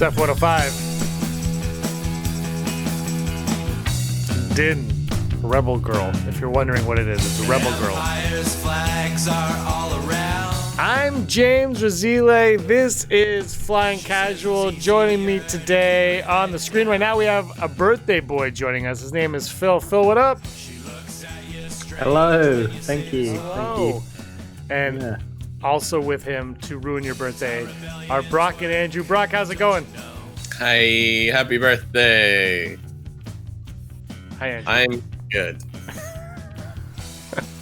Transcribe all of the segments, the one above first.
F105. Din, Rebel Girl. If you're wondering what it is, it's a Rebel Girl. Flags are all around. I'm James Razile. This is Flying Casual. Joining me today on the screen right now, we have a birthday boy joining us. His name is Phil. Phil, what up? Hello. Thank you. Hello. Thank you. And also with him to ruin your birthday are Brock and Andrew. Brock, how's it going? Hi, happy birthday. Hi, Andrew. I'm good.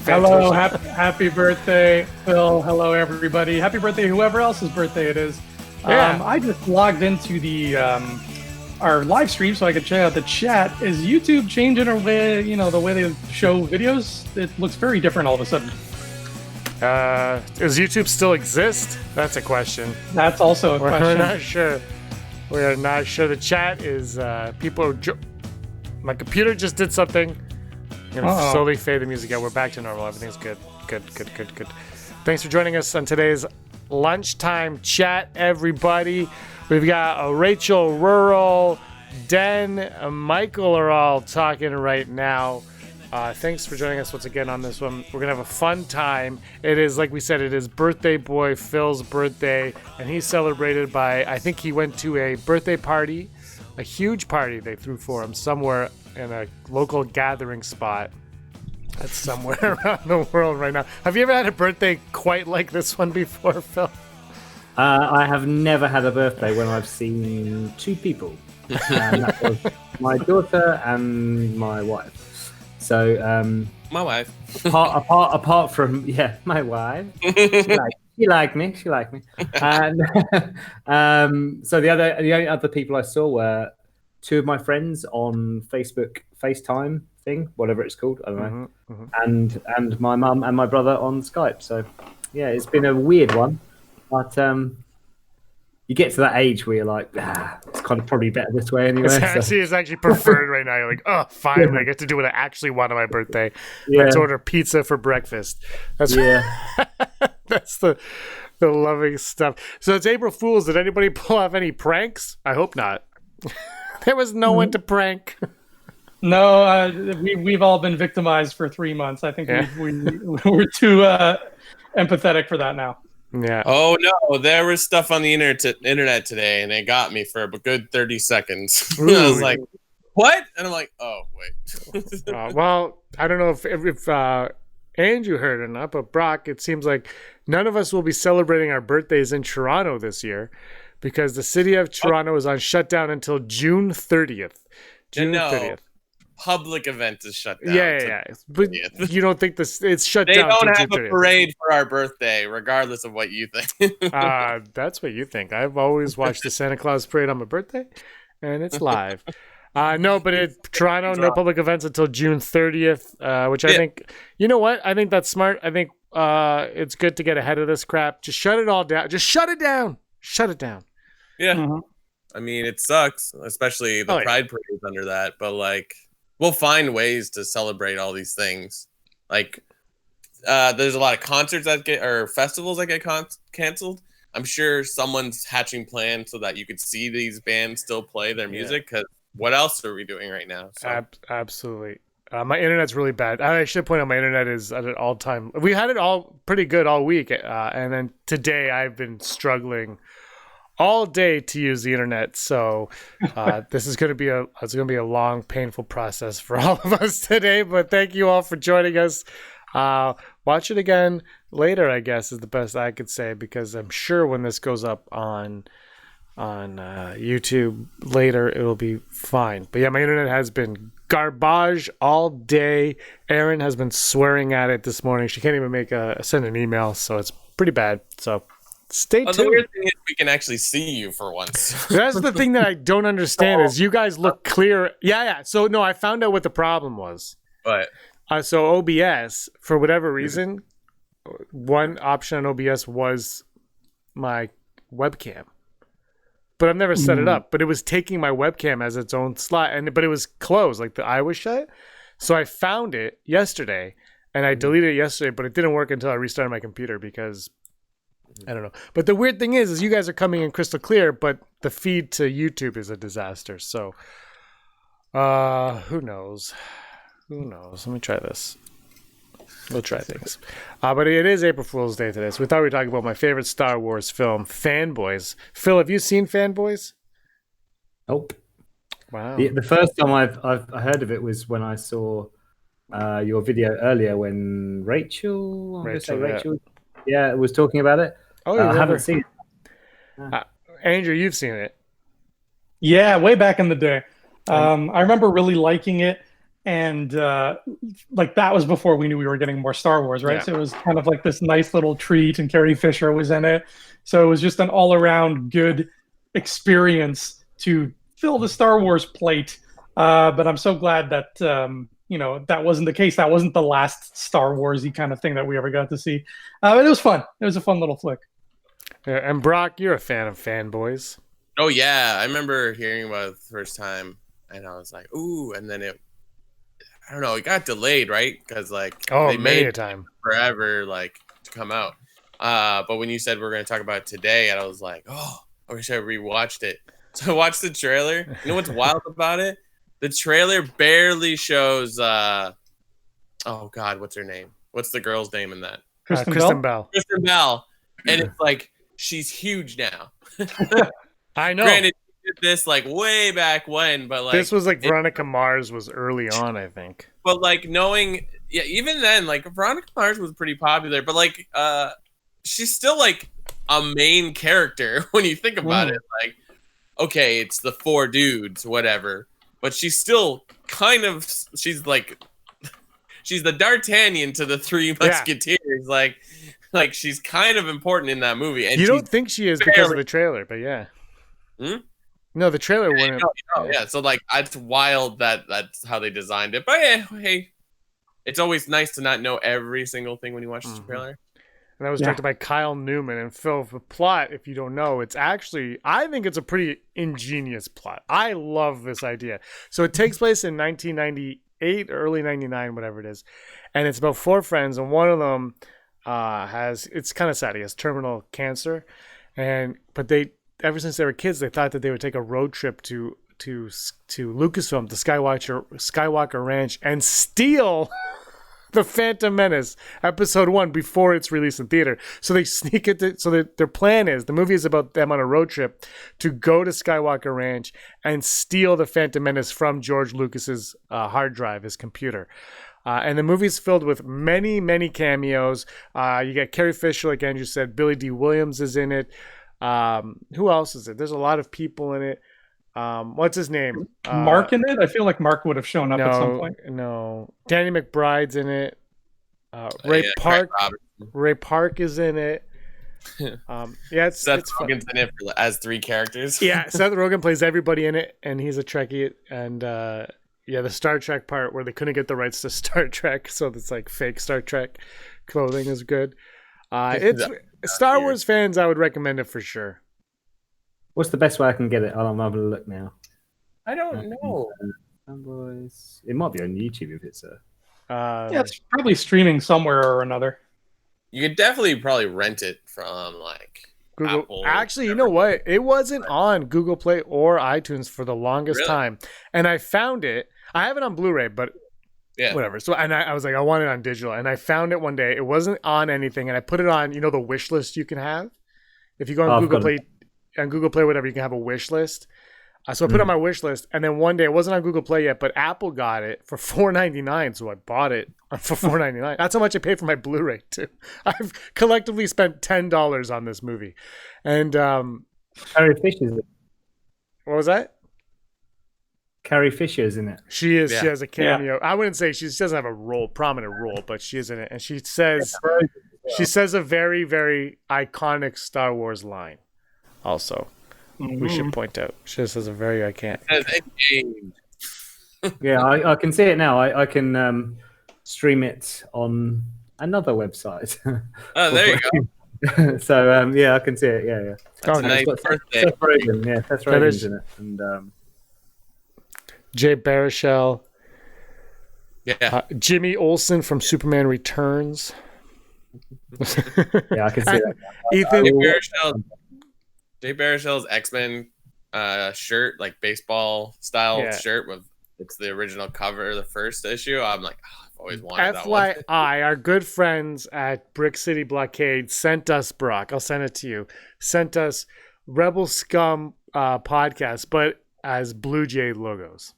Hello, happy birthday, Phil. Hello, everybody. Happy birthday, whoever else's birthday it is. Yeah. I just logged into the our live stream so I could check out the chat. Is YouTube changing the way they show videos? It looks very different all of a sudden. Does YouTube still exist? That's a question. That's also a question. We're not sure. We are not sure. The chat is people are. My computer just did something. I'm gonna slowly fade the music out. We're back to normal. Everything's good. Good. Thanks for joining us on today's lunchtime chat, everybody. We've got Rachel, Rural, Den, Michael are all talking right now. Thanks for joining us once again on this one. We're gonna have a fun time. It is, like we said, it is birthday boy Phil's birthday, and he's celebrated by, I think he went to a birthday party, a huge party they threw for him somewhere in a local gathering spot that's somewhere around the world right now. Have you ever had a birthday quite like this one before, Phil? I have never had a birthday when I've seen two people. And that was my daughter and my wife. So My wife. apart from my wife. She liked me. And so the only other people I saw were two of my friends on Facebook FaceTime thing, whatever it's called, I don't know, and my mum and my brother on Skype. So yeah, it's been a weird one, but you get to that age where you're like, it's kind of probably better this way anyway. It's actually preferred right now. You're like, oh, finally, I get to do what I actually want on my birthday. Let's order pizza for breakfast. That's that's the loving stuff. So it's April Fool's. Did anybody pull off any pranks? I hope not. There was no one to prank. No, we've all been victimized for 3 months. I think we're too empathetic for that now. Yeah. Oh no, there was stuff on the internet today, and it got me for a good 30 seconds. I was like, "What?" And I'm like, "Oh wait." Well, I don't know if Andrew heard or not, but Brock, it seems like none of us will be celebrating our birthdays in Toronto this year because the city of Toronto is on shutdown until June 30th. June 30th. Public event is shut down. Yeah. But you don't think it's shut they down? They don't June have 30th. a parade for our birthday, regardless of what you think. That's what you think. I've always watched the Santa Claus parade on my birthday, and it's live. No, but Toronto, no public events until June 30th, which I think, you know what? I think that's smart. I think it's good to get ahead of this crap. Just shut it all down. Just shut it down. Shut it down. Yeah. Mm-hmm. I mean, it sucks, especially the Pride Parade under that, but like, we'll find ways to celebrate all these things. Like, there's a lot of concerts or festivals that get canceled. I'm sure someone's hatching plans so that you could see these bands still play their music, because what else are we doing right now? So. Absolutely. My internet's really bad. I should point out my internet is at an all-time. We had it all pretty good all week, and then today I've been struggling all day to use the internet. So this is going to be a long, painful process for all of us today. But thank you all for joining us. Watch it again later, I guess, is the best I could say, because I'm sure when this goes up on YouTube later, it'll be fine. But yeah, my internet has been garbage all day. Erin has been swearing at it this morning. She can't even send an email, so it's pretty bad. So stay tuned. The weird thing is we can actually see you for once. That's the thing that I don't understand is you guys look clear. Yeah. So no, I found out what the problem was. What? So OBS, for whatever reason, one option on OBS was my webcam. But I've never set it up. But it was taking my webcam as its own slot, but it was closed, like the eye was shut. So I found it yesterday, and I deleted it yesterday, but it didn't work until I restarted my computer because I don't know. But the weird thing is you guys are coming in crystal clear, but the feed to YouTube is a disaster. So, who knows? Who knows? Let me try this. We'll try things. But it is April Fool's Day today, so we thought we'd talk about my favorite Star Wars film, Fanboys. Phil, have you seen Fanboys? Nope. Wow. The first time I heard of it was when I saw your video earlier when Rachel was talking about it. Oh, I haven't seen it. Andrew, you've seen it. Yeah, way back in the day. I remember really liking it. And like that was before we knew we were getting more Star Wars, right? Yeah. So it was kind of like this nice little treat, and Carrie Fisher was in it. So it was just an all-around good experience to fill the Star Wars plate. But I'm so glad that that wasn't the case. That wasn't the last Star Wars-y kind of thing that we ever got to see. But it was fun. It was a fun little flick. And Brock, you're a fan of Fanboys. Oh yeah, I remember hearing about it the first time, and I was like, ooh, and then I don't know, it got delayed, right? Because they made a time forever to come out. But when you said we're going to talk about it today, and I was like, oh, I wish I rewatched it. So I watched the trailer. You know what's wild about it? The trailer barely shows. Oh God, what's her name? What's the girl's name in that? Kristen Bell. Kristen Bell, and it's like she's huge now. I know. Granted, did this way back when, but this was Veronica Mars was early on, I think. But knowing, yeah, even then, Veronica Mars was pretty popular, but she's still a main character when you think about it. Okay, it's the four dudes, whatever, but she's still kind of she's the D'Artagnan to the Three Musketeers. Yeah. She's kind of important in that movie, and you don't think she is because of the trailer, but yeah. No, the trailer wouldn't. Yeah, so it's wild that that's how they designed it. But yeah, hey, it's always nice to not know every single thing when you watch the trailer. And that was directed by Kyle Newman. And Phil, the plot, if you don't know, it's actually, I think it's a pretty ingenious plot. I love this idea. So it takes place in 1998, early 99, whatever it is. And it's about four friends, and one of them it's kind of sad, he has terminal cancer. But ever since they were kids, they thought that they would take a road trip to Lucasfilm, to Skywalker Ranch, and steal the Phantom Menace Episode 1 before it's released in theater. So they sneak it. Their plan is, the movie is about them on a road trip to go to Skywalker Ranch and steal the Phantom Menace from George Lucas's hard drive, his computer. And the movie's filled with many, many cameos. You get Carrie Fisher, like Andrew said. Billy D. Williams is in it. Who else is it? There's a lot of people in it. What's his name? Mark in it? I feel like Mark would have shown up at some point. No. Danny McBride's in it. Ray Park is in it. It's Seth Rogen's in it as three characters. Yeah, Seth Rogen plays everybody in it, and he's a Trekkie. And the Star Trek part where they couldn't get the rights to Star Trek, so it's fake Star Trek clothing is good. It's Star Wars fans, I would recommend it for sure. What's the best way I can get it? I'm having a look now. I don't know. Fanboys. It might be on YouTube if it's it's probably streaming somewhere or another. You could definitely probably rent it from Google. Apple. Actually, you know what? It wasn't on Google Play or iTunes for the longest time, and I found it. I have it on Blu-ray, but whatever. So, and I was like, I want it on digital, and I found it one day. It wasn't on anything, and I put it on. The wish list you can have. If you go on Google Play, whatever, you can have a wish list. So I put it on my wish list, and then one day it wasn't on Google Play yet, but Apple got it for $4.99, so I bought it for $4.99. That's how much I paid for my Blu-ray too. I've collectively spent $10 on this movie, and Carrie Fisher's in it. What was that? Carrie Fisher's in it. She is. Yeah. She has a cameo. I wouldn't say she doesn't have a prominent role, but she is in it, and she says a very, very iconic Star Wars line. Also, we should point out she says a very iconic. Yeah, I can see it now. I can stream it on another website. Oh, there you go. So I can see it. Yeah. That's a nice birthday. Seth Rogen, Seth Rogen's in it, and Jay Baruchel. Yeah. Jimmy Olsen from Superman Returns. Yeah, I can see that. Ethan, Jay Baruchel's X-Men shirt, like baseball style shirt with it's the original cover, the first issue. I'm like, oh, I've always wanted that one. FYI, our good friends at Brick City Blockade sent us, Brock, I'll send it to you, sent us Rebel Scum podcast, but as Blue Jay logos.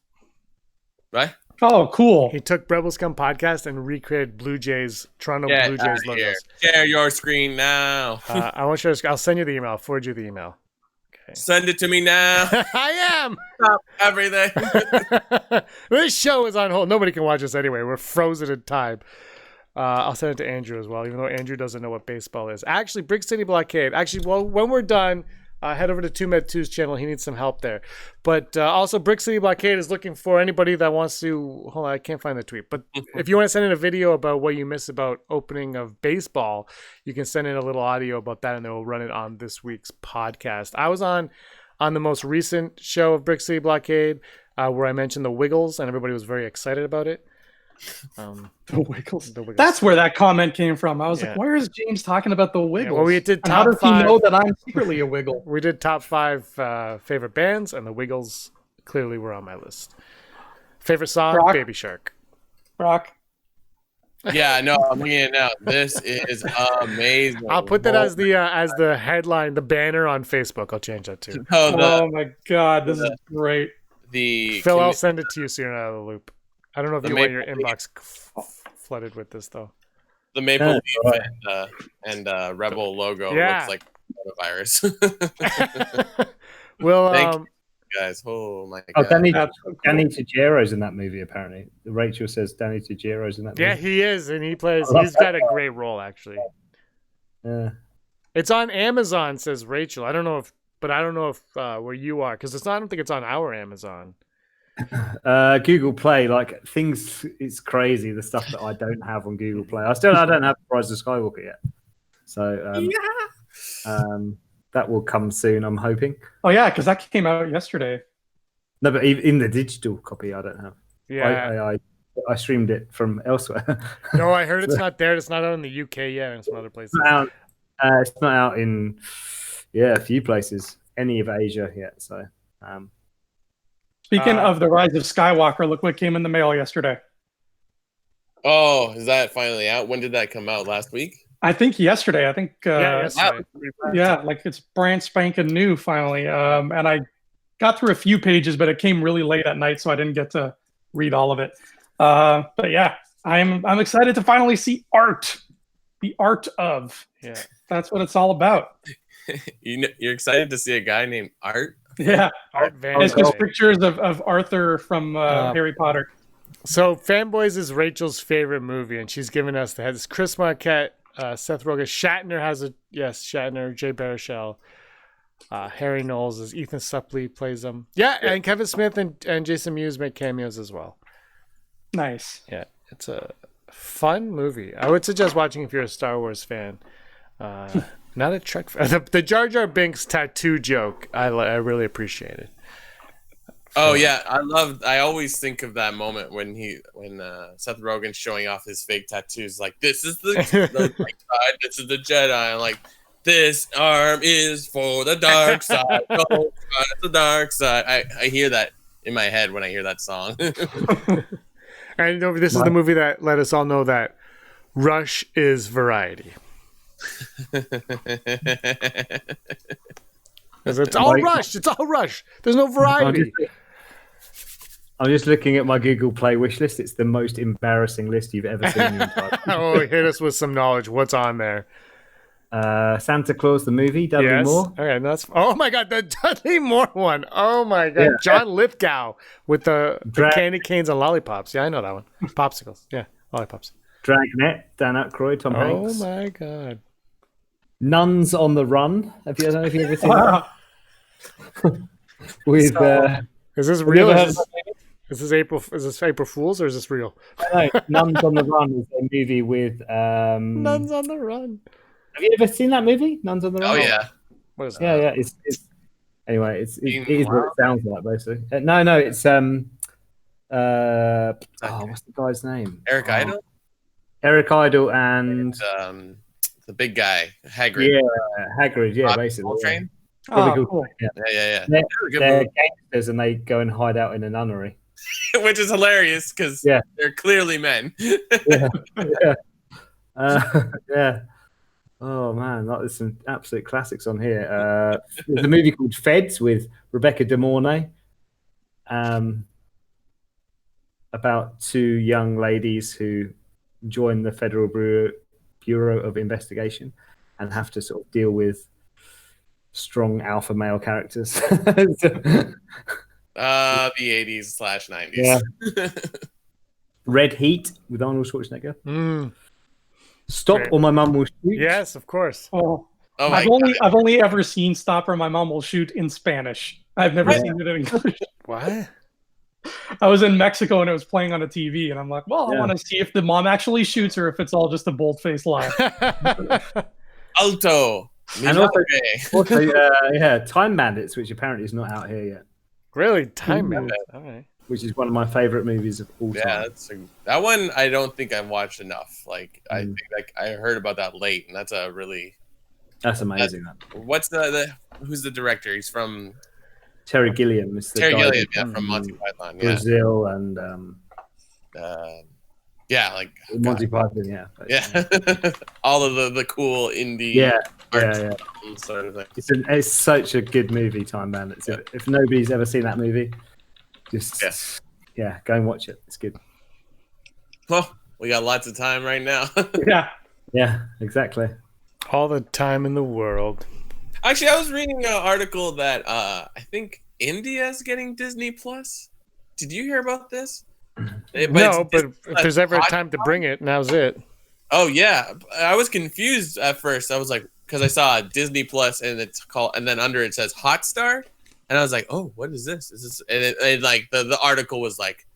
Right? Oh, cool. He took Rebel Scum podcast and recreated Blue Jays, Toronto Blue Jays logos. Here. Share your screen now. I won't share. I'll send you the email. I'll forward you the email. Okay. Send it to me now. I am. Stop everything. This show is on hold. Nobody can watch us anyway. We're frozen in time. I'll send it to Andrew as well, even though Andrew doesn't know what baseball is. Actually, Brick City Blockade. Actually, well, when we're done, head over to 2med2's channel. He needs some help there. But also, Brick City Blockade is looking for anybody that wants to... Hold on, I can't find the tweet. But if you want to send in a video about what you miss about opening of baseball, you can send in a little audio about that, and then we'll run it on this week's podcast. I was on the most recent show of Brick City Blockade where I mentioned the Wiggles, and everybody was very excited about it. The Wiggles. That's where that comment came from. I was like, where is James talking about the Wiggles? Yeah, well, we did how does he know that I'm secretly a Wiggle? We did top 5 favorite bands, and the Wiggles clearly were on my list. Favorite song, Brock? Baby Shark. Brock? Yeah, no, I'm looking at it now. This is amazing. I'll put that as the headline, the banner on Facebook. I'll change that too. Oh my God, this is great. Phil, I'll send it to you so you're not out of the loop. I don't know if you want your inbox flooded with this though. The Maple Leaf and Rebel logo looks like a virus. Well, thank you guys. Oh my God. Danny Tajero's in that movie. Apparently, Rachel says Danny Tajero's in that movie. Yeah, he is, and he's got a great role actually. Yeah, it's on Amazon, says Rachel. I don't know if where you are, because I don't think it's on our Amazon. Google Play, like things, it's crazy the stuff that I don't have on Google Play. I don't have Rise of Skywalker yet, so that will come soon, I'm hoping. Oh yeah, because that came out yesterday. No, but in the digital copy I don't have. Yeah, I streamed it from elsewhere. No, I heard it's not there. It's not out in the UK yet, and some other places. It's not out in a few places, any of Asia yet. So speaking of the Rise of Skywalker, look what came in the mail yesterday. Oh, is that finally out? When did that come out? Last week? I think yesterday. Yesterday. Yeah, like it's brand spanking new finally. And I got through a few pages, but it came really late at night, so I didn't get to read all of it. But yeah, I'm excited to finally see art. The art of. Yeah. That's what it's all about. You're excited to see a guy named Art? Yeah. Art Van It's just pictures of Arthur from Harry Potter. So Fanboys is Rachel's favorite movie, and she's given us this Chris Marquette, Seth Rogen, Shatner Shatner, Jay Baruchel, Harry Knowles is Ethan Suplee plays them. Yeah, and Kevin Smith and Jason Mewes make cameos as well. Nice. Yeah, it's a fun movie. I would suggest watching if you're a Star Wars fan. Not a Trek fan. The Jar Jar Binks tattoo joke, I really appreciate it. Oh yeah, I always think of that moment when Seth Rogen's showing off his fake tattoos, like this is the light side, this is the Jedi. I'm like, this arm is for the dark side. Oh, it's the dark side. I hear that in my head when I hear that song. And this is the movie that let us all know that Rush is variety. It's all Rush. It's all Rush. There's no variety. I'm just looking at my Google Play wish list. It's the most embarrassing list you've ever seen. Oh, hit us with some knowledge. What's on there? Santa Claus the movie, Dudley Moore. Okay, oh my God, the Dudley Moore one. Oh my God, John Lithgow with the candy canes and lollipops. Yeah, I know that one. Popsicles. Yeah, lollipops. Dragnet, Dan Aykroyd, Tom Hanks. Oh my God. Nuns on the Run. Have you ever seen that? With is this real? Is this April Fool's or is this real? No, Nuns on the Run is a movie with Nuns on the Run. Have you ever seen that movie, Nuns on the Run? Oh yeah. What is that? Yeah. It's anyway. It is what it sounds like basically. No. It's what's the guy's name? Eric Idle. Eric Idle and the big guy, Hagrid. Yeah, Hagrid. Yeah, basically. Coltrane. Oh, cool. Yeah. They're, That was a good they're movie. gangsters and they go and hide out in a nunnery. Which is hilarious because they're clearly men. Yeah. Yeah. Oh man, there's some absolute classics on here. There's a movie called Feds with Rebecca De Mornay, about two young ladies who join the Federal Bureau of Investigation and have to sort of deal with strong alpha male characters. The 80s/90s. Yeah. Red Heat with Arnold Schwarzenegger. Stop or My Mum Will Shoot. Yes, of course. Oh, I've only ever seen Stop or My Mom Will Shoot in Spanish. I've never seen it in English. What? I was in Mexico and it was playing on a TV, and I'm like, well, I want to see if the mom actually shoots or if it's all just a bold-faced lie. Alto. And also, Time Bandits, which apparently is not out here yet. Really? Time Bandits? All right. Which is one of my favorite movies of all time. Yeah, that one I don't think I've watched enough. Like I think I heard about that late, and that's amazing. What's who's the director? He's from Terry Gilliam. Terry Gilliam, from Monty Python, Brazil and Monty Python, all of the cool indie sort of thing. It's such a good movie, Time Bandits. If nobody's ever seen that movie, just go and watch it. It's good. Well, we got lots of time right now. Yeah, exactly. All the time in the world. Actually, I was reading an article that I think India is getting Disney Plus. Did you hear about this? No, but if there's ever a time to bring it, now's it. Oh yeah, I was confused at first. I was like, because I saw Disney Plus and and then under it says Hotstar, and I was like, oh, what is this? Is this? And like the article was like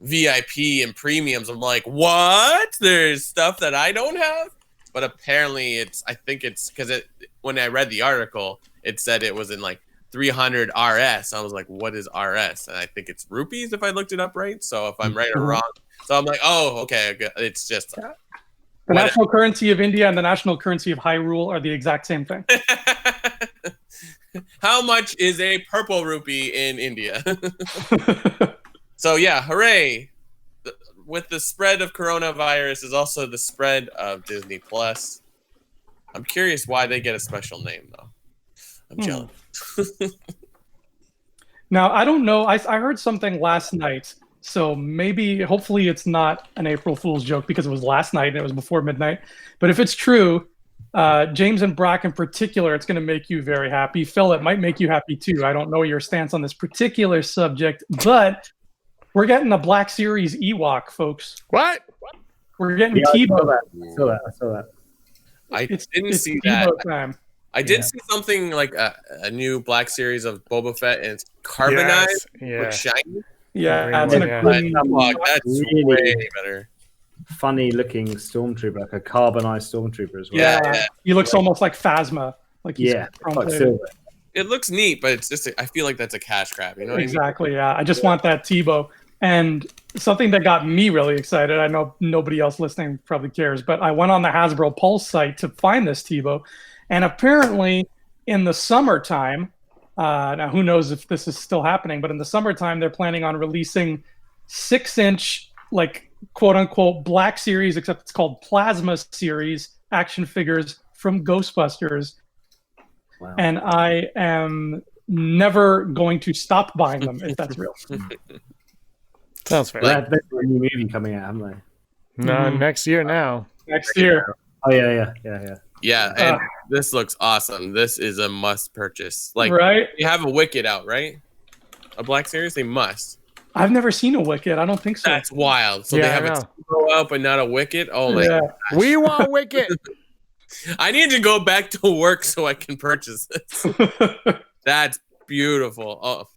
VIP and premiums. I'm like, what? There's stuff that I don't have. But apparently I think it's because when I read the article, it said it was in like 300 RS. I was like, what is RS? And I think it's rupees if I looked it up right. So if I'm right or wrong. So I'm like, oh, okay. It's just. The national currency of India and the national currency of Hyrule are the exact same thing. How much is a purple rupee in India? So yeah, hooray. With the spread of coronavirus is also the spread of Disney Plus. I'm curious why they get a special name, though. I'm jealous. Now, I don't know. I heard something last night, so hopefully it's not an April Fool's joke because it was last night and it was before midnight. But if it's true, James and Brock in particular, it's going to make you very happy. Phil, it might make you happy too. I don't know your stance on this particular subject, but we're getting a Black Series Ewok, folks. What? We're getting T-Bow. I saw that. I didn't see T-Bow that. time. I did see something like a new Black Series of Boba Fett, and it's carbonized with shiny. Yeah, that's way better. Funny looking stormtrooper, like a carbonized stormtrooper as well. Yeah. He looks almost like Phasma. Like silver. It looks neat, but it's just I feel like that's a cash grab. You know what exactly. I mean? Yeah, I just want that T-Bow. And something that got me really excited, I know nobody else listening probably cares, but I went on the Hasbro Pulse site to find this T-Bow. And apparently in the summertime, now who knows if this is still happening, but in the summertime, they're planning on releasing 6-inch, like quote unquote, Black Series, except it's called Plasma Series action figures from Ghostbusters. Wow. And I am never going to stop buying them if that's real. Sounds fair. There's a new movie coming out, haven't they? No, next year now. Next year. Oh yeah. Yeah, and this looks awesome. This is a must purchase. Like, right? You have a Wicked out, right? A Black Series, they must. I've never seen a Wicked. I don't think so. That's wild. So they have a T-Bow out, but not a Wicked. Oh my gosh. We want Wicked. I need to go back to work so I can purchase this. That's beautiful. Oh.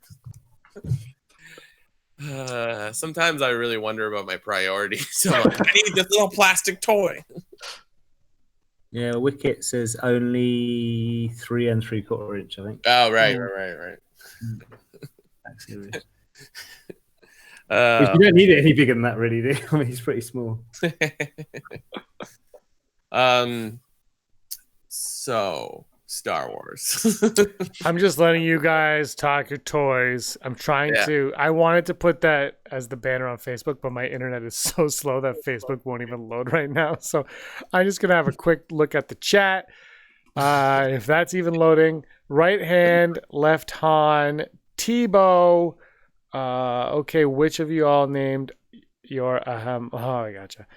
Sometimes I really wonder about my priorities. So I need this little plastic toy. Yeah, Wicket says only 3 3/4 inch, I think. Oh, right. You don't need it any bigger than that, really, do you? I mean, he's pretty small. So, Star Wars. I'm just letting you guys talk your toys. I'm trying to. I wanted to put that as the banner on Facebook, but my internet is so slow that Facebook won't even load right now. So I'm just gonna have a quick look at the chat. If that's even loading. Right hand, left Han, Tebow. Okay, which of you all named your ahem? Oh, I gotcha.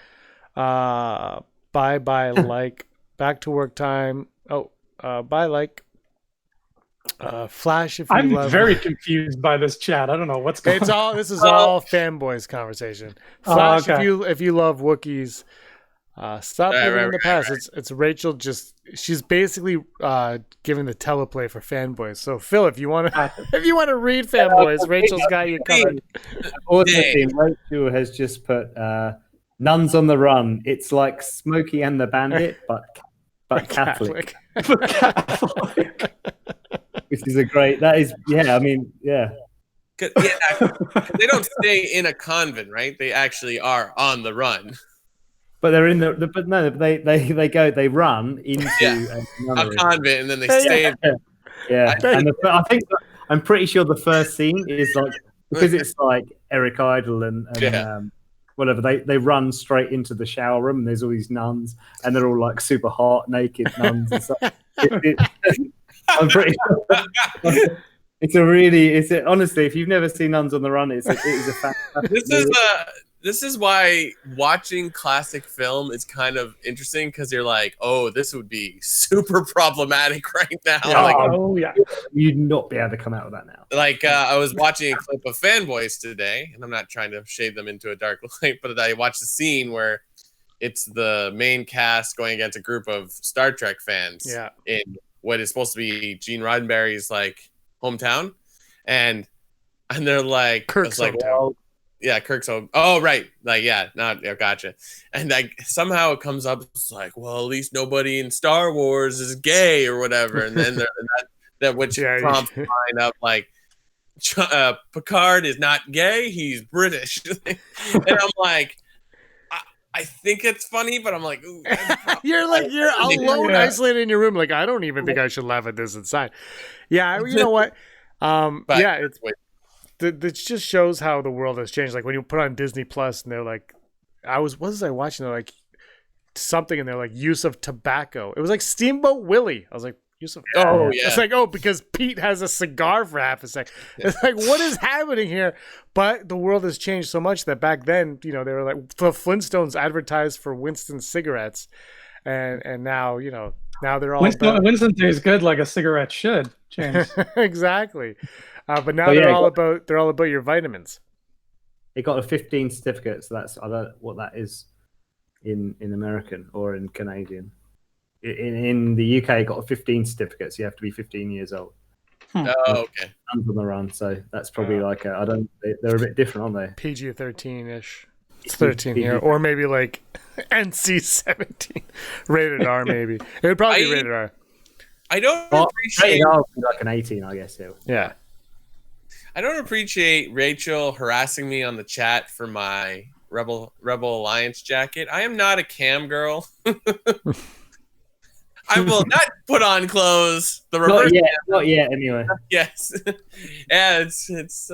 Bye, like. Back to work time. Oh, bye, like. Flash, if you I'm love. very confused by this chat. I don't know what's going on. This is all fanboys conversation. Flash, okay. if you love Wookiees, stop living in the past. Right. It's Rachel. She's basically giving the teleplay for fanboys. So Phil, if you want to read fanboys, Rachel's got you covered. Also, Rachel has just put Nuns on the Run. It's like Smokey and the Bandit, but Catholic. Which is a great. That is, yeah. I mean, yeah. They don't stay in a convent, right? They actually are on the run. But they're in but no, they run into a convent, and then they stay in. Yeah, I think I'm pretty sure the first scene is like, because it's like Eric Idle and whatever, they run straight into the shower room, and there's all these nuns, and they're all like super hot, naked nuns and stuff. I'm pretty sure. Honestly, if you've never seen Nuns on the Run, it is a fantastic. This is why watching classic film is kind of interesting, because you're like, oh, this would be super problematic right now. Yeah, you'd not be able to come out with that now. Like I was watching a clip of Fanboys today, and I'm not trying to shade them into a dark light, but I watched the scene where it's the main cast going against a group of Star Trek fans in what is supposed to be Gene Roddenberry's like hometown, and they're like, Kirk's hometown. Kirk's home. Oh, right. Like, gotcha. And like somehow it comes up, it's like, well, at least nobody in Star Wars is gay or whatever. And then prompts the line up like, Picard is not gay, he's British. And I'm like, I think it's funny, but I'm like, ooh, you're alone, isolated in your room. Like, I don't even think I should laugh at this inside. Yeah, you know what? It just shows how the world has changed. Like when you put on Disney Plus, and they're like, what was I watching? They're like something, and they're like use of tobacco. It was like Steamboat Willie. I was like, use of. Oh yeah. It's like, because Pete has a cigar for half a second. Yeah. It's like, what is happening here? But the world has changed so much that back then, they were like, the Flintstones advertised for Winston cigarettes, and now, now they're all Winston tastes good like a cigarette should, James. Exactly. But now they're all about your vitamins. It got a 15 certificate, so I don't know what that is in American or in Canadian. In the UK, it got a 15 certificate, so you have to be 15 years old. Oh, okay. Nuns on the Run, so that's probably like they're a bit different, aren't they? PG-13-ish. It's 13 here, or maybe like NC-17, rated R. Maybe it would probably be rated R. I don't appreciate rated R would be like an 18, I guess. Yeah. I don't appreciate Rachel harassing me on the chat for my Rebel Alliance jacket. I am not a cam girl. I will not put on clothes. The reverse. Not yet. Anyway. Yes. Yeah, it's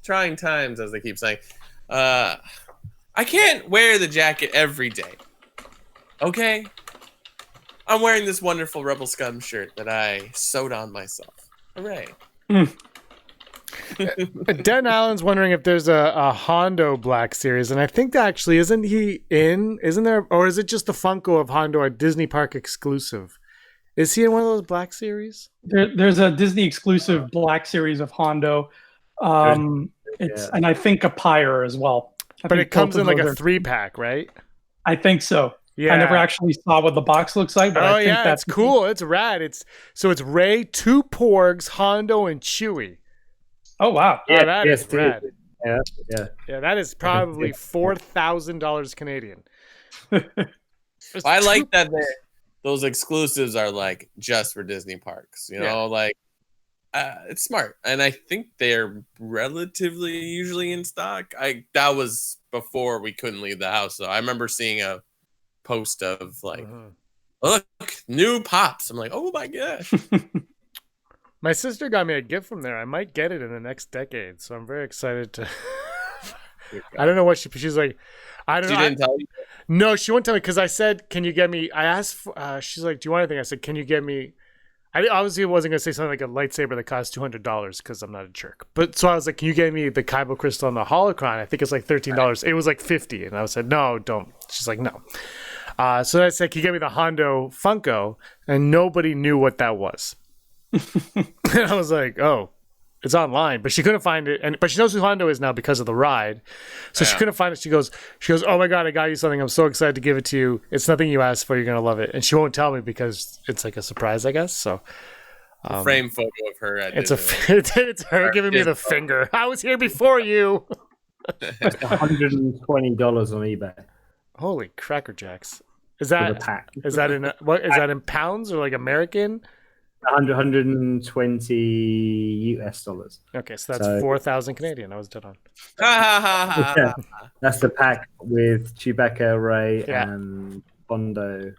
trying times, as they keep saying. I can't wear the jacket every day. Okay. I'm wearing this wonderful Rebel Scum shirt that I sewed on myself. Hooray. Den Allen's wondering if there's a Hondo Black series, and I think that actually isn't there, or is it just the Funko of Hondo, a Disney Park exclusive? Is he in one of those Black series? There's a Disney exclusive Black series of Hondo. And I think a Pyre as well. But it comes in like a 3-pack, right? I think so. Yeah. I never actually saw what the box looks like, but I think that's cool. It's rad. It's Rey, 2 Porgs, Hondo, and Chewie. Oh wow! Yeah, that is rad. Yeah. That is probably $4,000 Canadian. I like that those exclusives are like just for Disney parks. It's smart, and I think they're relatively usually in stock. That was before we couldn't leave the house, so I remember seeing a post of like, look, new pops. I'm like, oh my gosh. My sister got me a gift from there. I might get it in the next decade, so I'm very excited to. I don't know what she's like. I don't know. She didn't tell you? No, she won't tell me because I said, "Can you get me?" I asked. She's like, "Do you want anything?" I said, "Can you get me?" I obviously wasn't gonna say something like a lightsaber that costs $200 because I'm not a jerk. But so I was like, "Can you get me the Kyber crystal and the holocron?" I think it's like $13. It was like $50, and I said, "No, don't." She's like, "No." So I said, "Can you get me the Hondo Funko?" And nobody knew what that was. And I was like, "Oh, it's online," but she couldn't find it. But she knows who Hondo is now because of the ride, so she couldn't find it. She goes, "Oh my god, I got you something! I'm so excited to give it to you. It's nothing you asked for. You're gonna love it." And she won't tell me because it's like a surprise, I guess. So, frame photo of her at it's Disneyland. it's her giving me the finger. I was here before you. It's $120 on eBay. Holy cracker jacks! Is For the that pack. is that in what is that in pounds or like American? 120 US dollars. Okay, so that's 4,000 Canadian. I was dead on. Yeah, that's the pack with Chewbacca, Ray, Yeah. and Bondo,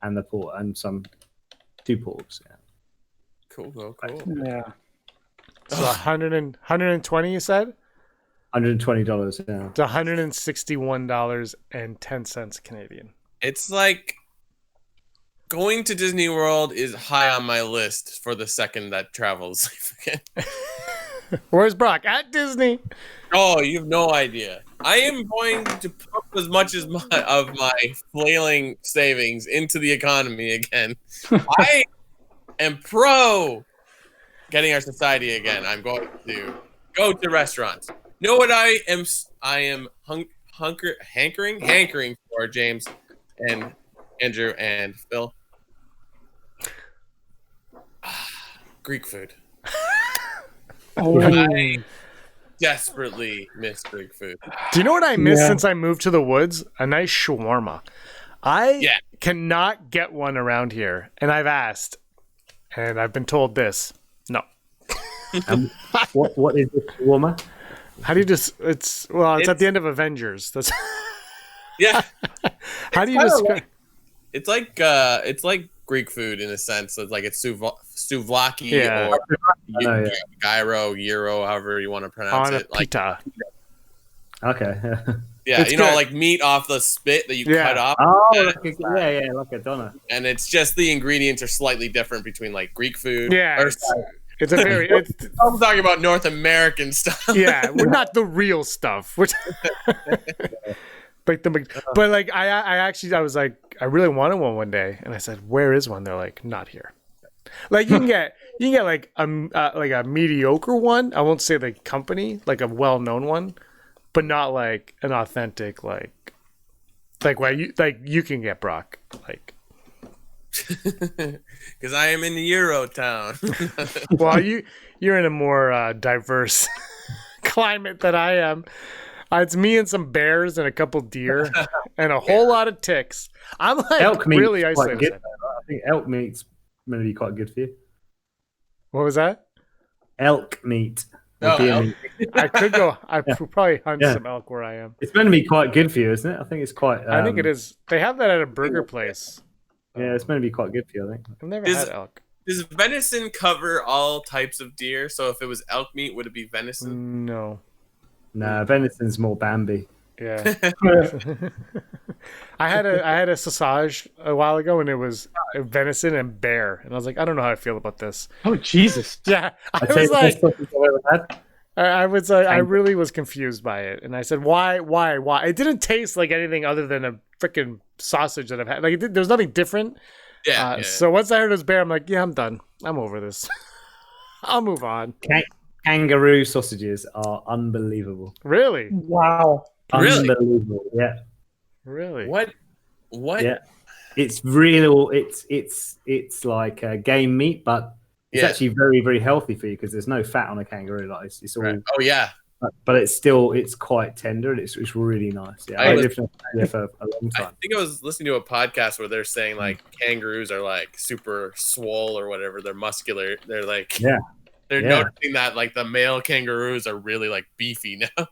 and the port and some 2 porks. Yeah. Cool. Yeah. So 120, you said? $120. Yeah. It's $161.10 Canadian. It's like going to Disney World is high on my list for the second that travels. Where's Brock? At Disney. Oh, you have no idea. I am going to pump as much as of my flailing savings into the economy again. I am pro getting our society again. I'm going to go to restaurants. Know what I am hankering for, James and Andrew and Phil? Greek food. I desperately miss Greek food. Do you know what I miss since I moved to the woods? A nice shawarma. I cannot get one around here, and I've asked, and I've been told this. No. What is the shawarma? How do you just? It's at the end of Avengers. That's. Yeah. How do you describe? It's like Greek food in a sense. It's like it's souvlaki or gyro, gyro, however you want to pronounce it. Like pita. Okay. Yeah, It's you know, good. like meat off the spit that you cut off. Oh, like a doner. And it's just the ingredients are slightly different between like Greek food. Yeah, it's a very. I'm talking about North American stuff. Yeah, we're not the real stuff. We're but like I was like I really wanted one day, and I said, "Where is one?" They're like, "Not here." Like you can get like a mediocre one. I won't say the company, like a well-known one, but not like an authentic like where you can get Brock like. Because I am in the Eurotown. Well, you're in a more diverse climate than I am. It's me and some bears and a couple deer and a whole lot of ticks. I'm like elk meat really isolated. Good, I think elk meat's going to be quite good for you. What was that? Elk meat. Oh, I could go. I could probably hunt some elk where I am. It's meant to be quite good for you, isn't it? I think it's quite. I think it is. They have that at a burger place. Yeah, it's meant to be quite good for you, I think. I've never had elk. Does venison cover all types of deer? So if it was elk meat, would it be venison? No. Nah, venison's more Bambi. Yeah. I had a sausage a while ago, and it was venison and bear, and I was like, I don't know how I feel about this. Oh Jesus! Yeah, I really was confused by it, and I said, why? It didn't taste like anything other than a freaking sausage that I've had. Like there's nothing different. Yeah. So once I heard it was bear, I'm like, yeah, I'm done. I'm over this. I'll move on. Kangaroo sausages are unbelievable. Really? Wow. Really? Unbelievable. Yeah. Really? What? Yeah. It's real. It's like game meat, but it's actually very, very healthy for you because there's no fat on a kangaroo. Like it's all. Right. Oh yeah. But it's quite tender and it's really nice. Yeah, I lived in Australia for a long time. I think I was listening to a podcast where they're saying like kangaroos are like super swole or whatever. They're muscular. They're like they're noticing that like the male kangaroos are really like beefy now.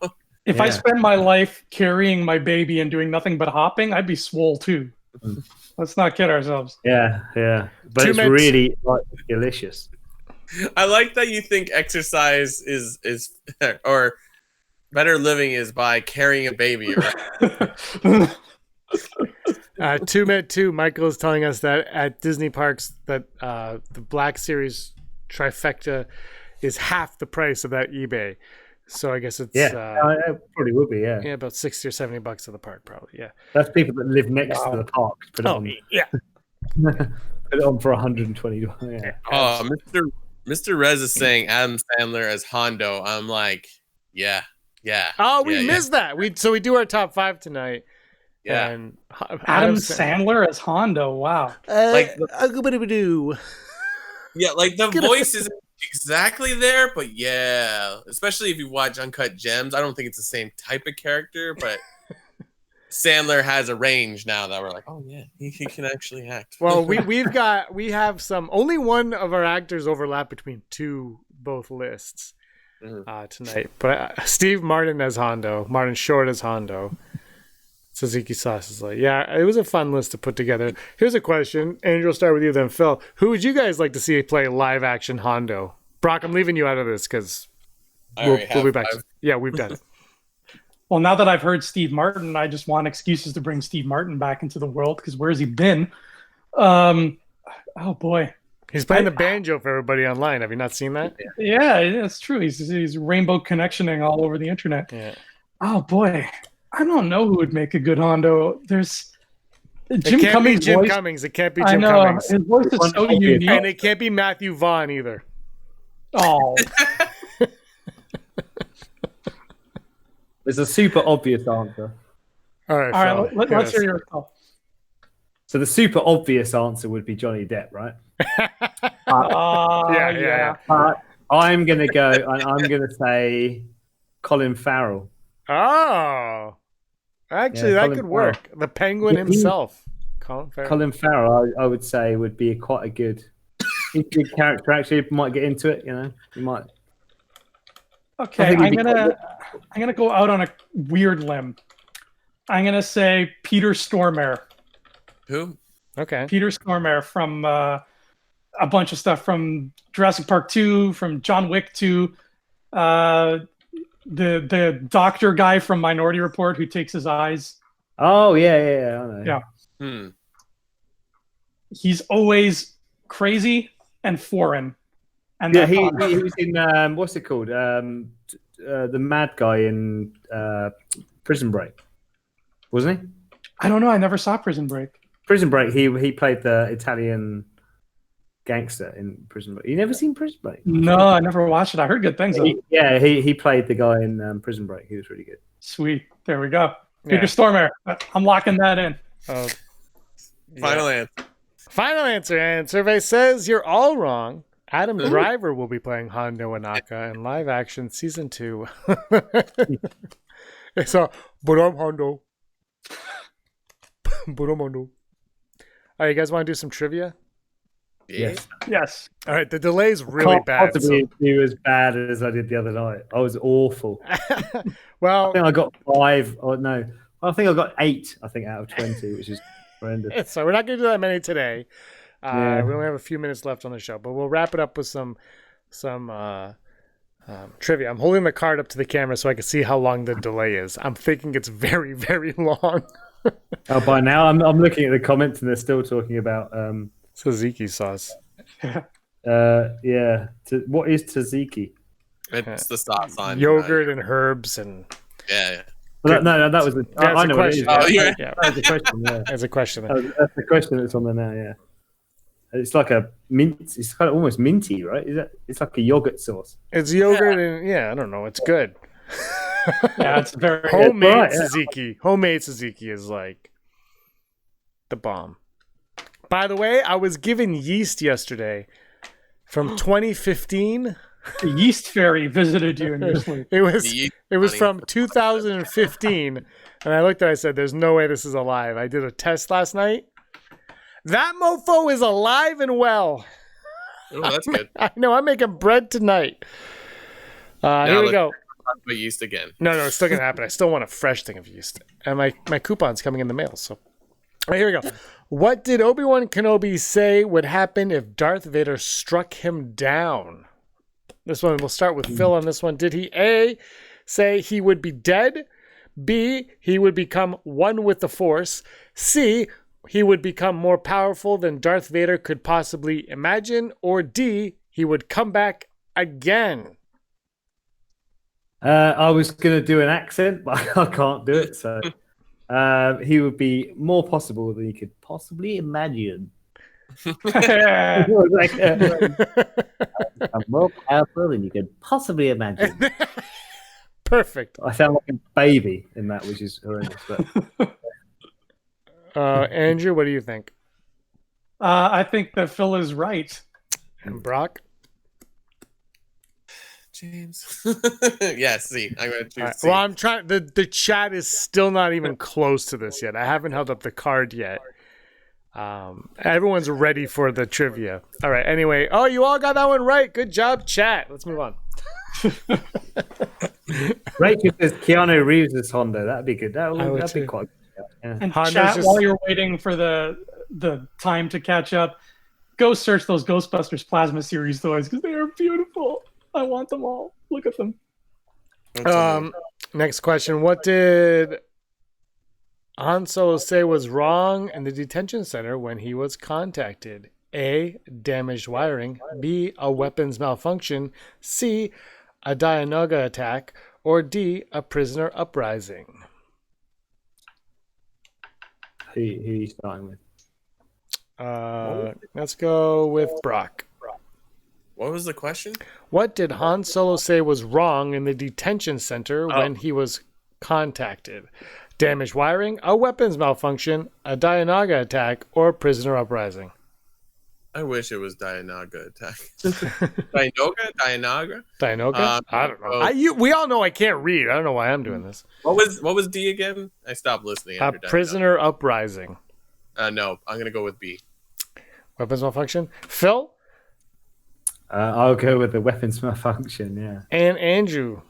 If I spent my life carrying my baby and doing nothing but hopping, I'd be swole too. Let's not kid ourselves. Yeah. But Two it's minutes. really like delicious. I like that you think exercise is or better living is by carrying a baby around. 2 minute 2. Michael is telling us that at Disney parks that the Black Series trifecta is half the price of that eBay. So I guess it's It probably would be. Yeah. about $60 or $70 at the park, probably. Yeah. That's people that live next to the park. Put it on. yeah. Put it on for $120. Yeah. Oh, Mr. Rez is saying Adam Sandler as Hondo. I'm like, yeah. Oh, we missed that. We do our top 5 tonight. Yeah. And Adam Sandler as Hondo. Wow. Like yeah, like the voice isn't exactly there, but yeah, especially if you watch Uncut Gems, I don't think it's the same type of character, but Sandler has a range now that we're like, oh yeah, he can actually act. Well, we have some. Only one of our actors overlap between both lists tonight. But Steve Martin as Hondo, Martin Short as Hondo. Suzuki Sauce is like, yeah, it was a fun list to put together. Here's a question. Andrew, I'll start with you then, Phil. Who would you guys like to see play live action Hondo? Brock, I'm leaving you out of this because we'll be back. Yeah, we've done it. Well, now that I've heard Steve Martin, I just want excuses to bring Steve Martin back into the world because where's he been? Oh boy, he's playing the banjo for everybody online. Have you not seen that? Yeah, that's true. He's rainbow connectioning all over the internet. Yeah. Oh boy, I don't know who would make a good Hondo. There's Jim Cummings. Cummings. It can't be Jim Cummings. His voice is so unique, and it can't be Matthew Vaughn either. Oh. There's a super obvious answer. All right, let's hear your call. So the super obvious answer would be Johnny Depp, right? Yeah. But I'm gonna go. I'm gonna say Colin Farrell. Oh, actually, that Colin could work. The Penguin himself, Colin Farrell. Colin Farrell, I would say, would be quite a good character. Actually, might get into it. You might. Okay, I'm gonna go out on a weird limb. I'm gonna say Peter Stormare. Who? Okay. Peter Stormare from a bunch of stuff from Jurassic Park 2, from John Wick 2, the doctor guy from Minority Report who takes his eyes. Oh yeah, I know. Yeah. He's always crazy and foreign. And yeah, he was in what's it called? The mad guy in Prison Break, wasn't he? I don't know. I never saw Prison Break. Prison Break. He played the Italian gangster in Prison Break. You never seen Prison Break? No, I never watched it. I heard good things. He played the guy in Prison Break. He was really good. Sweet. There we go. Peter Stormare. I'm locking that in. Final answer. Final answer. And survey says you're all wrong. Adam Driver will be playing Hondo Inaka in live action season 2. So, but I'm Hondo. But I'm Hondo. All right, you guys want to do some trivia? Yes. All right, the delay's really bad. Possibly do as bad as I did the other night. I was awful. Well, I think I got 5. Or no, I think I got 8. I think out of 20, which is horrendous. So we're not going to do that many today. We only have a few minutes left on the show, but we'll wrap it up with some trivia. I'm holding the card up to the camera so I can see how long the delay is. I'm thinking it's very, very long. By now, I'm looking at the comments and they're still talking about tzatziki sauce. What is tzatziki? It's the sauce on yogurt and herbs and Well, no, that was I know question. what it is. Yeah. That was a question. Yeah, that's a question. That's the question that's on there now. Yeah, it's like a mint. It's kind of almost minty, right? Is that? It's like a yogurt sauce. It's yogurt and I don't know. It's good. Yeah, it's very homemade tzatziki. Homemade tzatziki is like the bomb. By the way, I was given yeast yesterday from 2015. The yeast fairy visited you in your sleep. It was from 2015, and I looked at it, I said, "There's no way this is alive." I did a test last night. That mofo is alive and well. Oh, that's good. I know. I'm making bread tonight. Here we go. Talk about yeast again. No, it's still gonna happen. I still want a fresh thing of yeast, and my coupon's coming in the mail. So, all right, here we go. What did Obi-Wan Kenobi say would happen if Darth Vader struck him down? This one, we'll start with Phil on this one. Did he A, say he would be dead? B, he would become one with the Force? C, he would become more powerful than Darth Vader could possibly imagine? Or D, he would come back again? I was going to do an accent, but I can't do it. So he would be more possible than you could possibly imagine. I'm more powerful than you could possibly imagine. Perfect. I sound like a baby in that, which is horrendous. But Andrew, what do you think? I think that Phil is right. And Brock? James. Yeah, C. I'm going to choose C. Well, I'm trying. The chat is still not even close to this yet. I haven't held up the card yet. Everyone's ready for the trivia. All right. Anyway, you all got that one right. Good job, chat. Let's move on. Rachel says Keanu Reeves is Hondo. That'd be good. That'd be quite good. Yeah. And Honda's chat, just- while you're waiting for the time to catch up, go search those Ghostbusters Plasma Series toys because they are beautiful. I want them all. Look at them. Next question. What did Han Solo say was wrong in the detention center when he was contacted? A, damaged wiring. B, a weapons malfunction. C, a Dianoga attack. Or D, a prisoner uprising. Who are you starting with? Let's go with Brock. What was the question? What did Han Solo say was wrong in the detention center when he was contacted? Damaged wiring, a weapons malfunction, a Dianoga attack, or prisoner uprising? I wish it was Dianoga attack. Dianoga? Dianoga? I don't know. We all know I can't read. I don't know why I'm doing this. What was D again? I stopped listening. After Prisoner uprising. No, I'm gonna go with B. Weapons malfunction. Phil? I'll go with the weapons malfunction, yeah. And Andrew?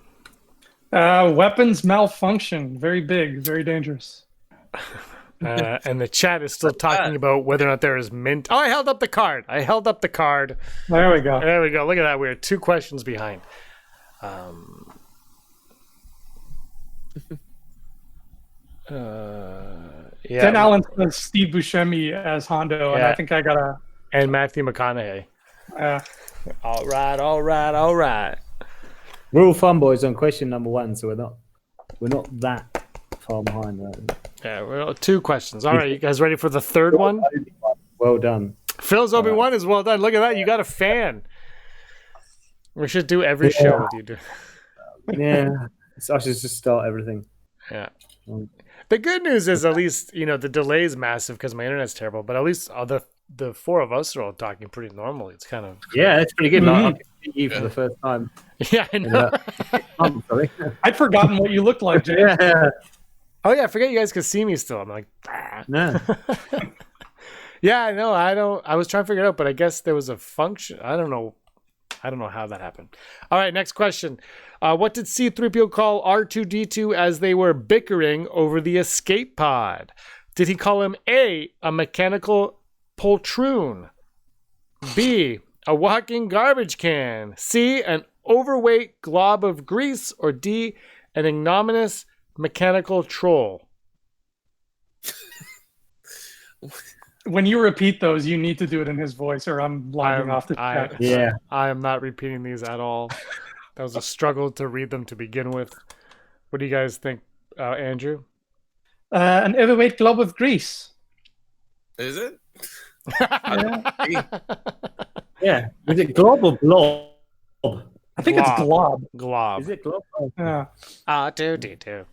Weapons malfunction. Very big, very dangerous. And the chat is still talking about whether or not there is mint. I held up the card. There we go. There we go. Look at that. We're 2 questions behind. Yeah. Dan Allen says Steve Buscemi as Hondo, and Yeah. I think I got And Matthew McConaughey. a... All right. We're all Fanboys on question number 1, so we're not that far behind. Right? Yeah, we're 2 questions. All right, you guys ready for the third one? Well done. Phil's Obi-Wan is well done. Look at that. You got a fan. We should do every show with you. Yeah. So I should just start everything. Yeah. The good news is at least, the delay is massive because my internet's terrible, but at least the 4 of us are all talking pretty normally. It's kind of... Yeah, it's pretty good. Like, I can see you for the first time. Yeah, I know. Sorry. I'd forgotten what you looked like, James. Yeah. Oh, yeah, I forget you guys could see me still. I'm like... No. Yeah, I know. I was trying to figure it out, but I guess there was a function. I don't know how that happened. All right, next question. What did C-3PO call R2-D2 as they were bickering over the escape pod? Did he call him A, a mechanical poltroon, B, a walking garbage can, C, an overweight glob of grease, or D, an ignominious mechanical troll? When you repeat those, you need to do it in his voice, or I'm logging off the chat. Yeah. I am not repeating these at all. That was a struggle to read them to begin with. What do you guys think, Andrew? An overweight glob of grease. Is it? Yeah. Is it glob or blob? I think it's glob. Glob. Is it glob? Oh. Yeah. R2-D2.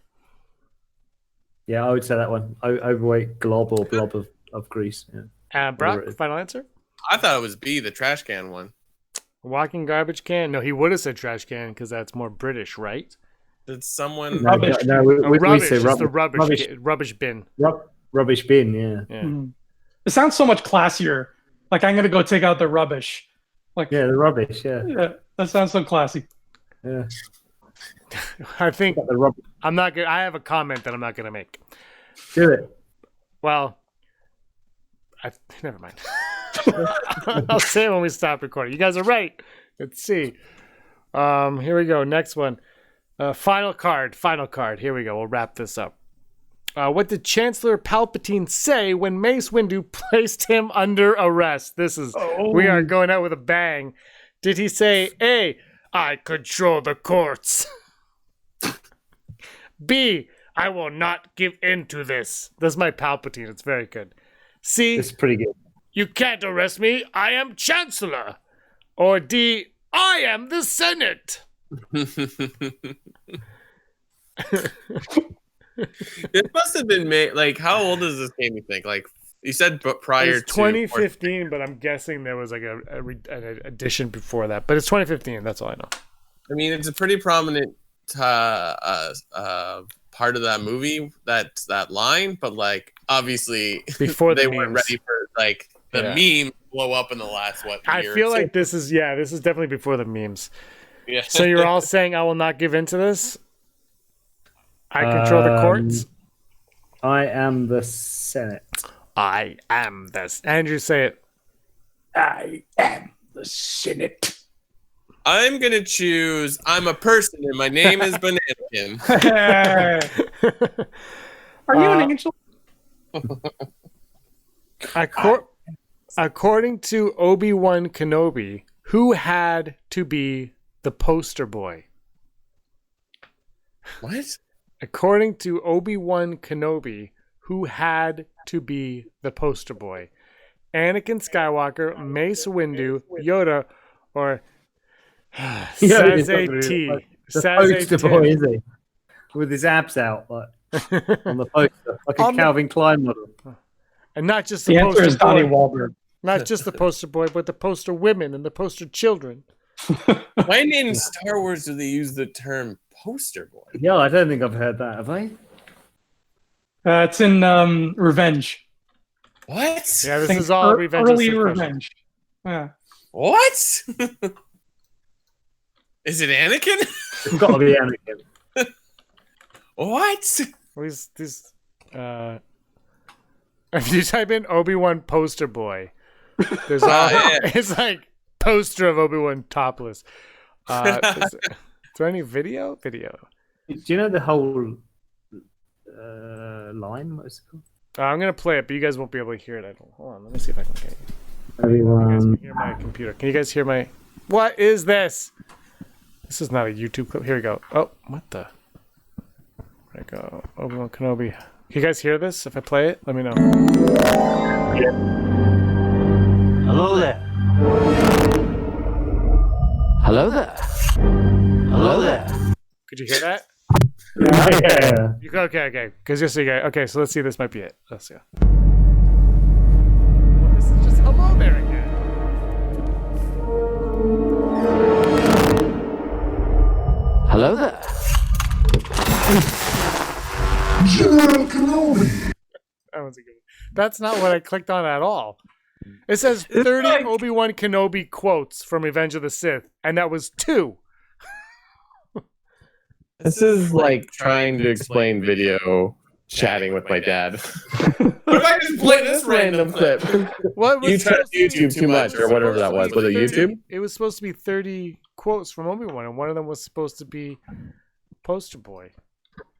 Yeah, I would say that one. Overweight glob or blob of grease. Yeah. Brock, final answer? I thought it was B, the trash can one. Walking garbage can? No, he would have said trash can because that's more British, right? Did someone... Rubbish. No, we rubbish say is the rubbish. rubbish bin. Rubbish bin, yeah. Yeah. Mhm. It sounds so much classier. Like, I'm going to go take out the rubbish. Like, Yeah, the rubbish, yeah. yeah, that sounds so classy. Yeah. I think The rubbish. I'm not good. I have a comment that I'm not going to make. Do it. Well, Never mind. I'll say it when we stop recording. You guys are right. Let's see. Here we go. Next one. Final card. Here we go. We'll wrap this up. What did Chancellor Palpatine say when Mace Windu placed him under arrest? We are going out with a bang. Did he say, A, I control the courts? B, I will not give in to this. This is my Palpatine. It's very good. C, It's pretty good. you can't arrest me. I am Chancellor. Or D, I am the Senate. It must have been made. Like, how old is this game? You think? Like, you said prior It's to 2015, but I'm guessing there was like an edition before that. But it's 2015. That's all I know. I mean, it's a pretty prominent part of that movie. That line, but like, obviously, Before they the weren't memes. ready for like the meme blow up in the last year. I feel like this is definitely before the memes. Yeah. So you're all saying I will not give in to this? I control the courts. I am the Senate. I am this. Andrew, say it. I am the Senate. I'm gonna choose. I'm a person, and my name is Bananakin. Are you an angel? According to Obi-Wan Kenobi, who had to be the poster boy? What? According to Obi-Wan Kenobi, who had to be the poster boy? Anakin Skywalker, Mace Windu, Yoda, or Saze T? The poster boy, is he? With his abs out, like on the poster, like a Calvin Klein model. And not just The the answer poster is Donnie boy, Wahlberg. not just the poster boy, but the poster women and the poster children. When in Star Wars do they use the term poster boy? Yeah, I don't think I've heard that. Have I? It's in Revenge. What? Yeah, this is all Revenge. Early of the Sith Revenge. Yeah. What? Is it Anakin? It's got to be Anakin. What? These, if you type in Obi-Wan poster boy, there's it's like poster of Obi-Wan topless. Is there any video? Do you know the whole line? What's it called? I'm gonna play it, but you guys won't be able to hear it. Hold on, let me see if I can get you. You guys can hear my computer. Can you guys hear my? What is this? This is not a YouTube clip. Here we go. Oh, what the? Where'd I go? Obi-Wan Kenobi. Can you guys hear this? If I play it, let me know. Yeah. Hello there. Hello there. Hello there. Could you hear that? Yeah. Okay. Because just so you guys. Okay, so let's see. This might be it. Let's see. Well, this is just hello there again. Hello there. General Kenobi. That was a good one. That's not what I clicked on at all. It says 30 Obi-Wan Kenobi quotes from Revenge of the Sith, and that was 2. This is like trying to explain video chatting with my dad. What if I just play this random clip? What was You tried supposed to be- YouTube too much or whatever that was. Was it 30 YouTube? It was supposed to be 30 quotes from Obi-Wan, and one of them was supposed to be poster boy.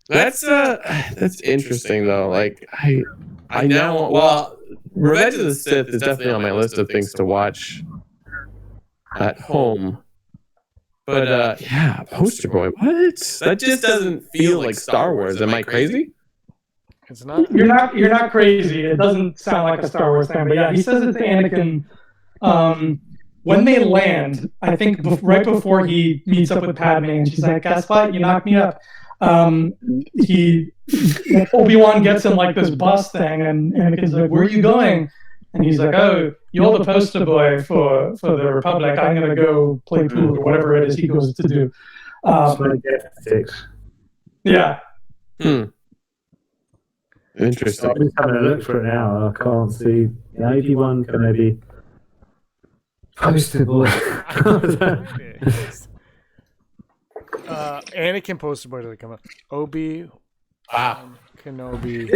That's interesting though. Like I now Revenge of the Sith is definitely on my list of things to watch at home. But yeah, poster boy. What? That just doesn't feel like Star Wars. Am I crazy? It's not. You're not crazy. It doesn't sound like a Star Wars thing, but yeah, he says it to Anakin. When they land, I think right before he meets up with Padme, and she's like, "Guess what? You knocked me up." Obi-Wan gets in like this bus thing, and Anakin's like, "Where are you going?" And he's like, "Oh, you're the poster boy for the Republic. I'm gonna go play pool or whatever it is he goes to do." Yeah. Interesting. I'm just having a look for it now. I can't see. Obi-Wan Kenobi. Poster boy. Anakin poster boy doesn't come up. Obi Wow. Kenobi.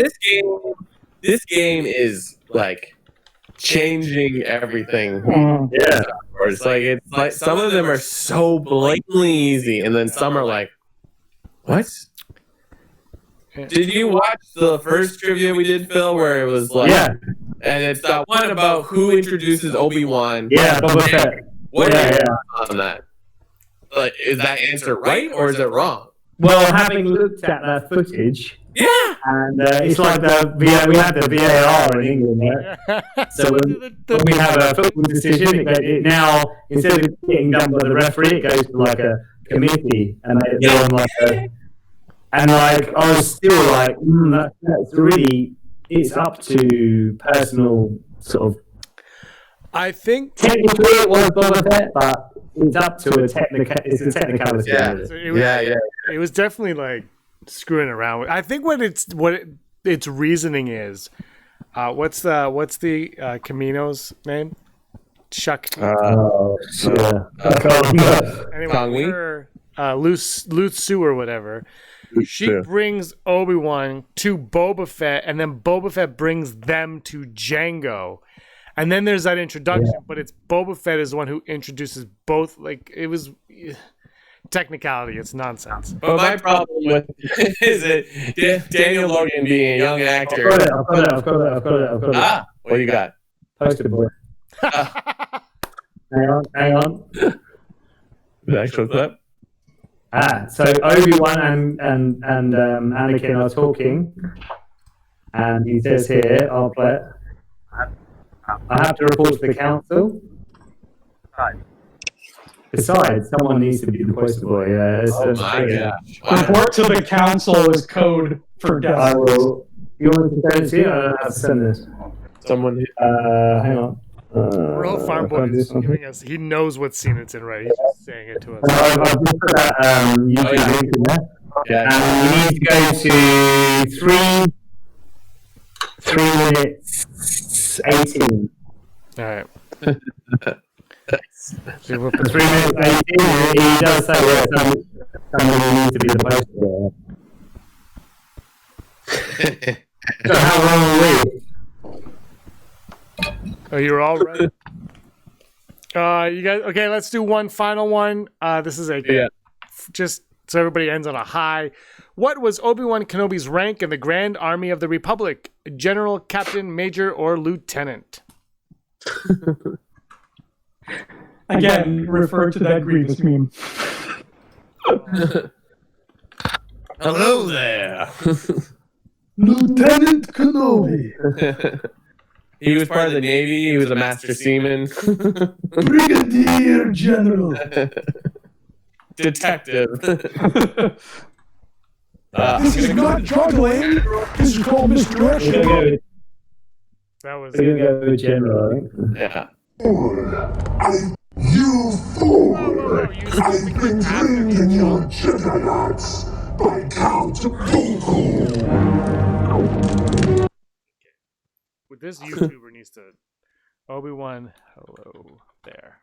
This game is like changing everything. Yeah. It's like some of them are so blatantly easy, and then some are like, what? Did you watch the first trivia we did, Phil, where it was like, Yeah. and it's that one about who introduces Obi-Wan? Yeah, Boba Fett. What Yeah, are your yeah. thoughts on that? Like, is that answer right or is it wrong? Well, having looked at that footage, Yeah. and it's like we have the VAR in England, right? So when we have a football decision, it now, instead of getting done by the referee, it goes to like a committee, and they're on like a... And like, I was still like, that's really, it's up to personal sort of... I think... Technically it was Boba Fett, but it's up to a technicality. It was definitely like screwing around. I think what its reasoning is, what's the Camino's name? Chuck. Anyway, her, Luth Sue or whatever. She brings Obi-Wan to Boba Fett, and then Boba Fett brings them to Jango. And then there's that introduction, but it's Boba Fett is the one who introduces both. Like, it was technicality. It's nonsense. But my problem with is it Daniel Logan being a young actor. I've got it. Ah, what do you got? Poster boy. Hang on. The actual clip. So Obi-Wan and Anakin are talking, and he says here, I'll play it. I have to report to the council. Besides, someone needs to be the poster boy. Report to the council is code for death. I will. You want to go and see it? I don't have to send this. Someone. Hang on. Real Fanboys is giving us. He knows what scene it's in, right? He's just saying it to us. I've just put that YouTube link in there. Yeah. You need to go to 3 minutes 18. All right. 3 minutes 18. He does say that someone needs to be the poster boy. So how long are we? Oh, you're all right. You guys, okay? Let's do one final one. This is just so everybody ends on a high. What was Obi-Wan Kenobi's rank in the Grand Army of the Republic? General, Captain, Major, or Lieutenant? Again, refer to that Grievous meme. Hello there. Lieutenant Kenobi. He was part of the Navy. He was a master seaman. Brigadier General. Detective. This is not juggling. This is called misdirection. That was We're going to go with General, I think. Yeah. You fool! Whoa, I've been drinking your Jedi nuts by Count Dooku. This YouTuber needs to. Obi-Wan, hello there.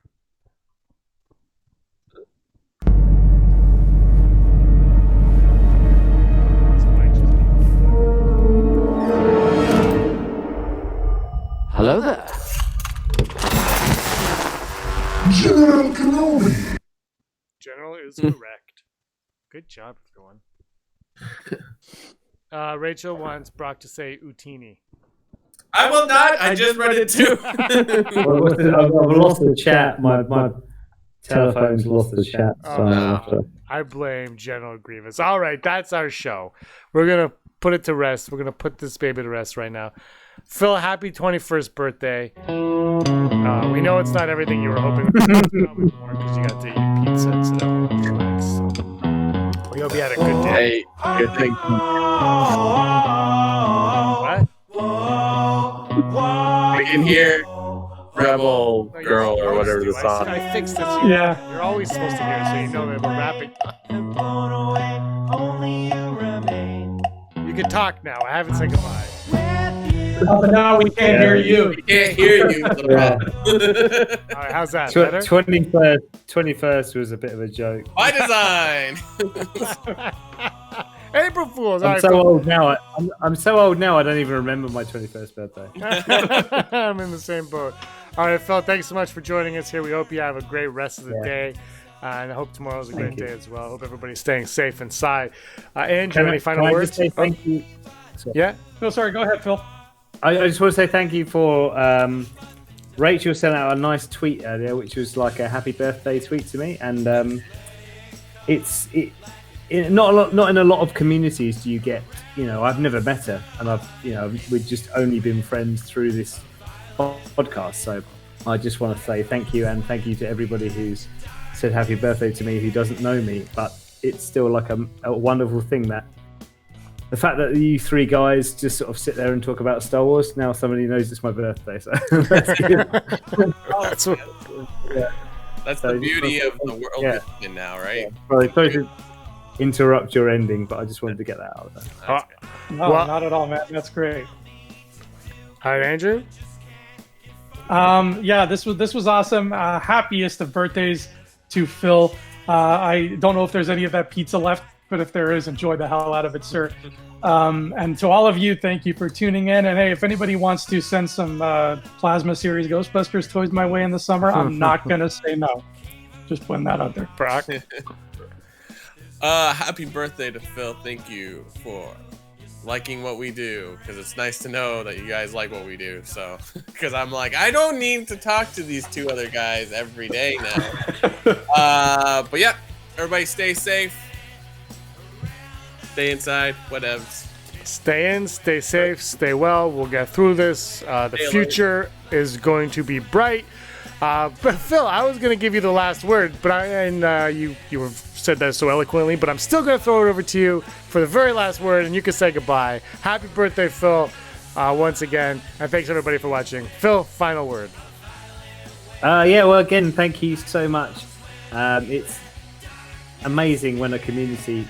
Hello there. General Kenobi. General is correct. Good job, everyone. Rachel wants Brock to say Utini. I will not. I just read it too. I've lost the chat. My telephone's lost the chat. So I blame General Grievous. All right, that's our show. We're going to put it to rest. We're going to put this baby to rest right now. Phil, happy 21st birthday. We know it's not everything you were hoping because you got to eat pizza instead of relax. So we hope you had a good day. Hey, good thing. What? We can hear Rebel Girl or whatever the song. I fixed this. Yeah. You're always supposed to hear it, so you know that we're rapping. You can talk now. I haven't said goodbye. Oh, no, we can't hear you. We can't hear you. All right, how's that? Better? 21st was a bit of a joke. By design. April Fools. I'm so old now. I'm so old now. I don't even remember my 21st birthday. I'm in the same boat. All right, Phil. Thanks so much for joining us here. We hope you have a great rest of the day, and I hope tomorrow's a great day as well. I hope everybody's staying safe inside. Andrew, any final words? Just say thank you. Yeah. No, sorry. Go ahead, Phil. I just want to say thank you for Rachel sent out a nice tweet earlier, which was like a happy birthday tweet to me, and not in a lot of communities do you get. I've never met her, and we've just only been friends through this podcast. So I just want to say thank you, and thank you to everybody who's said happy birthday to me who doesn't know me, but it's still like a wonderful thing that. The fact that you three guys just sort of sit there and talk about Star Wars, now somebody knows it's my birthday. So that's good. That's the beauty of the world we're in now, right? Sorry to interrupt your ending, but I just wanted to get that out of there. No, not at all, man. That's great. All right, Andrew? This was awesome. Happiest of birthdays to Phil. I don't know if there's any of that pizza left, but if there is, enjoy the hell out of it, sir. And to all of you, thank you for tuning in. And hey, if anybody wants to send some Plasma Series Ghostbusters toys my way in the summer, I'm not going to say no. Just putting that out there. Brock? Happy birthday to Phil. Thank you for liking what we do, because it's nice to know that you guys like what we do. So, because I'm like, I don't need to talk to these two other guys every day now. But yeah, everybody stay safe. Stay inside, whatever. Stay in, stay safe, stay well. We'll get through this. The future is going to be bright. But Phil, I was going to give you the last word, but you said that so eloquently, but I'm still going to throw it over to you for the very last word, and you can say goodbye. Happy birthday, Phil, once again, and thanks everybody for watching. Phil, final word. Well, again, thank you so much. It's amazing when a community,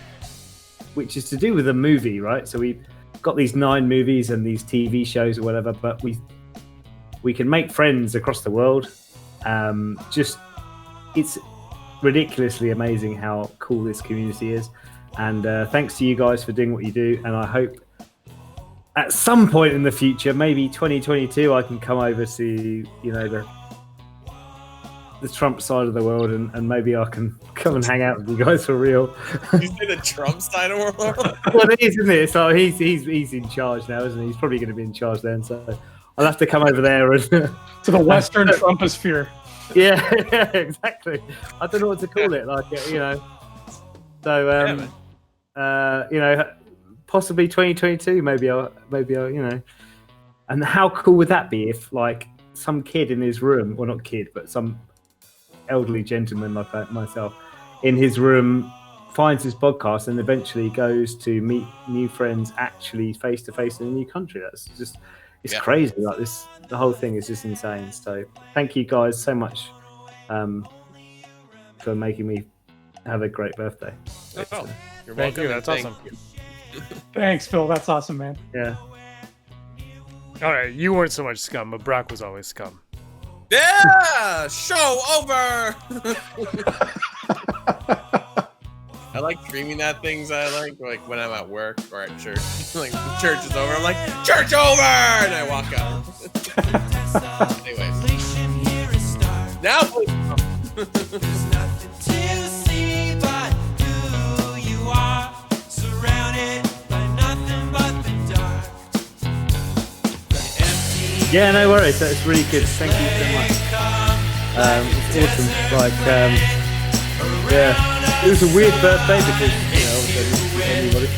which is to do with a movie, right? So we've got these 9 movies and these TV shows or whatever, but we can make friends across the world. It's ridiculously amazing how cool this community is. And thanks to you guys for doing what you do. And I hope at some point in the future, maybe 2022, I can come over to, the Trump side of the world, and maybe I can come and hang out with you guys for real. You say the Trump side of the world? Well, it is, isn't it? So he's in charge now, isn't he? He's probably going to be in charge then. So I'll have to come over there and to the Western Trumposphere. Yeah, exactly. I don't know what to call it. So possibly 2022. Maybe I'll. And how cool would that be if some kid in his room, well, not kid, but some elderly gentleman like myself in his room finds his podcast and eventually goes to meet new friends actually face to face in a new country. That's just crazy. The whole thing is just insane. So thank you guys so much for making me have a great birthday. You're thank welcome. you. That's awesome. Thanks, Phil. That's awesome, man. Yeah. All right, you weren't so much Scum, but Brock was always Scum. Yeah! Show over! I like dreaming at things I like when I'm at work or at church. Church is over, I'm like, church over! And I walk out. Anyways. Now, please. Yeah, no worries. That's really good. Thank you so much. It's awesome. It was a weird birthday because obviously I didn't see anybody.